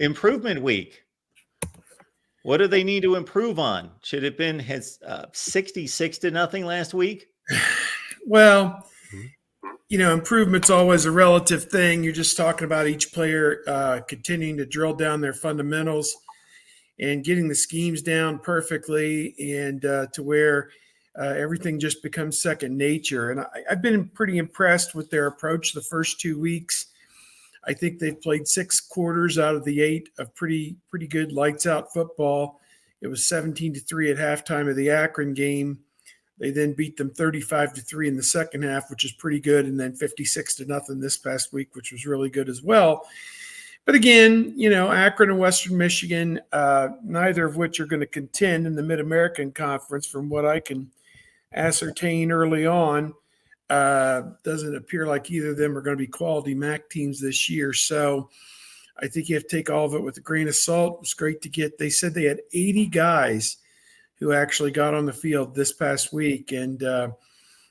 Improvement week. What do they need to improve on? Should it have been 66-0 last week? Well, improvement's always a relative thing. You're just talking about each player continuing to drill down their fundamentals and getting the schemes down perfectly, and to where everything just becomes second nature. And I've been pretty impressed with their approach the first 2 weeks. I think they've played 6 quarters out of the 8 of pretty good lights out football. It was 17-3 at halftime of the Akron game. They then beat them 35-3 in the second half, which is pretty good, and then 56-0 this past week, which was really good as well. But again, Akron and Western Michigan, neither of which are going to contend in the Mid-American Conference, from what I can ascertain early on. Doesn't appear like either of them are going to be quality MAC teams this year. So I think you have to take all of it with a grain of salt. It was great to get. They said they had 80 guys who actually got on the field this past week. And,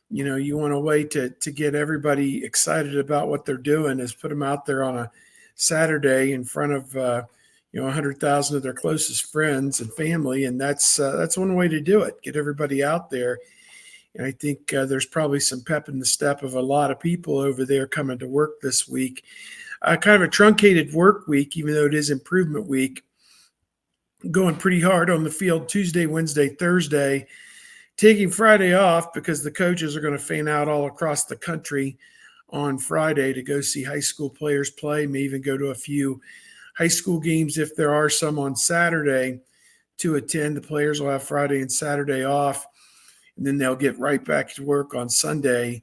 you want a way to get everybody excited about what they're doing is put them out there on a Saturday in front of, 100,000 of their closest friends and family. And that's one way to do it. Get everybody out there. And I think there's probably some pep in the step of a lot of people over there coming to work this week. Kind of a truncated work week, even though it is improvement week. Going pretty hard on the field Tuesday, Wednesday, Thursday. Taking Friday off because the coaches are going to fan out all across the country on Friday to go see high school players play. May even go to a few high school games if there are some on Saturday to attend. The players will have Friday and Saturday off. And then they'll get right back to work on Sunday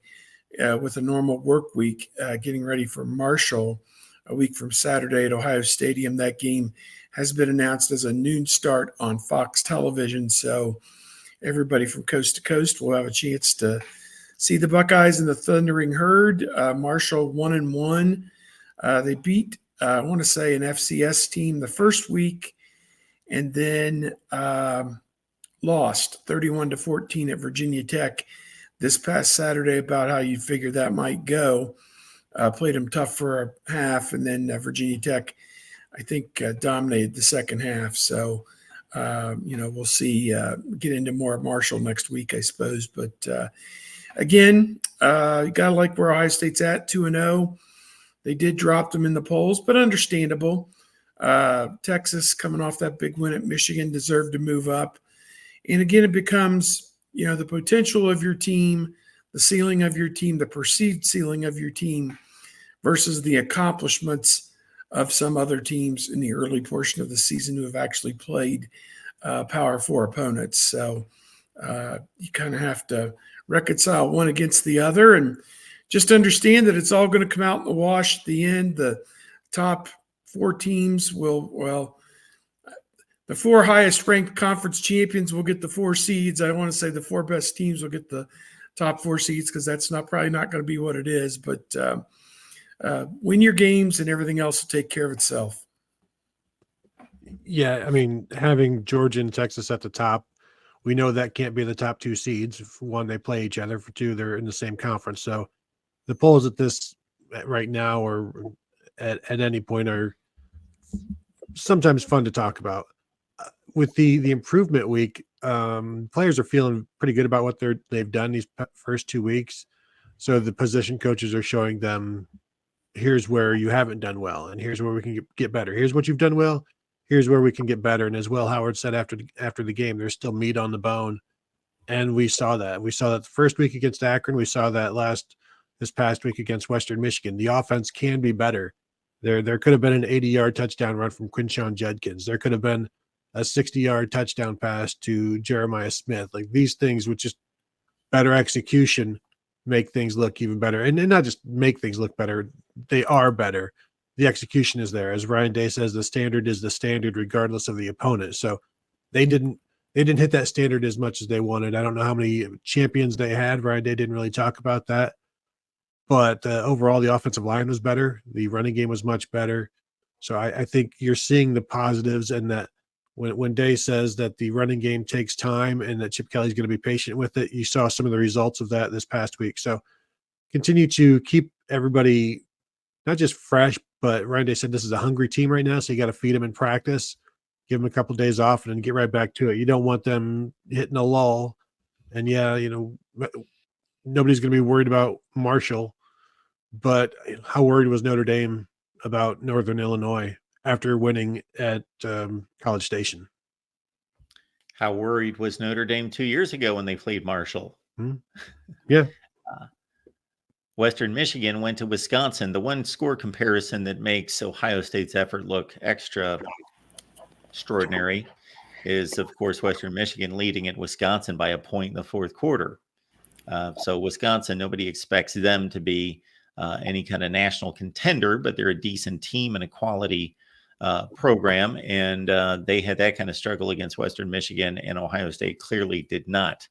with a normal work week, getting ready for Marshall a week from Saturday at Ohio Stadium. That game has been announced as a noon start on Fox Television. So everybody from coast to coast will have a chance to see the Buckeyes and the Thundering Herd. Marshall 1-1. They beat, I want to say, an FCS team the first week, and then lost 31-14 at Virginia Tech this past Saturday. About how you figure that might go. Played them tough for a half, and then Virginia Tech, I think, dominated the second half. So, we'll see. Get into more of Marshall next week, I suppose. But again, you got to like where Ohio State's at, 2-0. They did drop them in the polls, but understandable. Texas, coming off that big win at Michigan, deserved to move up. And again, it becomes, the potential of your team, the ceiling of your team, the perceived ceiling of your team versus the accomplishments of some other teams in the early portion of the season who have actually played Power 4 opponents. So you kind of have to reconcile one against the other and just understand that it's all going to come out in the wash at the end. The top 4 teams the 4 highest ranked conference champions will get the 4 seeds. I want to say the 4 best teams will get the top 4 seeds because that's probably not going to be what it is. But win your games and everything else will take care of itself. Yeah, I mean, having Georgia and Texas at the top, we know that can't be the top 2 seeds. For one, they play each other. For 2, they're in the same conference. So the polls at this right now or at any point are sometimes fun to talk about. With the improvement week, players are feeling pretty good about what they've done these first 2 weeks. So the position coaches are showing them, here's where you haven't done well, and here's where we can get better. Here's what you've done well. Here's where we can get better. And as Will Howard said after the game, there's still meat on the bone, and we saw that. We saw that the first week against Akron. We saw that this past week against Western Michigan. The offense can be better. There could have been an 80-yard touchdown run from Quinshon Judkins. There could have been a 60-yard touchdown pass to Jeremiah Smith. Like, these things with just better execution make things look even better. And not just make things look better, they are better. The execution is there. As Ryan Day says, the standard is the standard regardless of the opponent. So they didn't hit that standard as much as they wanted. I don't know how many champions they had. Ryan Day didn't really talk about that. But overall, the offensive line was better. The running game was much better. So I think you're seeing the positives, and that when Day says that the running game takes time and that Chip Kelly's going to be patient with it, you saw some of the results of that this past week. So continue to keep everybody not just fresh, But Ryan Day said this is a hungry team right now, so you got to feed them in practice, give them a couple of days off, and then get right back to it. You don't want them hitting a lull. And yeah, nobody's going to be worried about Marshall, but how worried was Notre Dame about Northern Illinois after winning at College Station? How worried was Notre Dame 2 years ago when they played Marshall? Yeah. Western Michigan went to Wisconsin. The one score comparison that makes Ohio State's effort look extra extraordinary is, of course, Western Michigan leading at Wisconsin by a point in the fourth quarter. So Wisconsin, nobody expects them to be any kind of national contender, but they're a decent team and a quality program. And they had that kind of struggle against Western Michigan, and Ohio State clearly did not.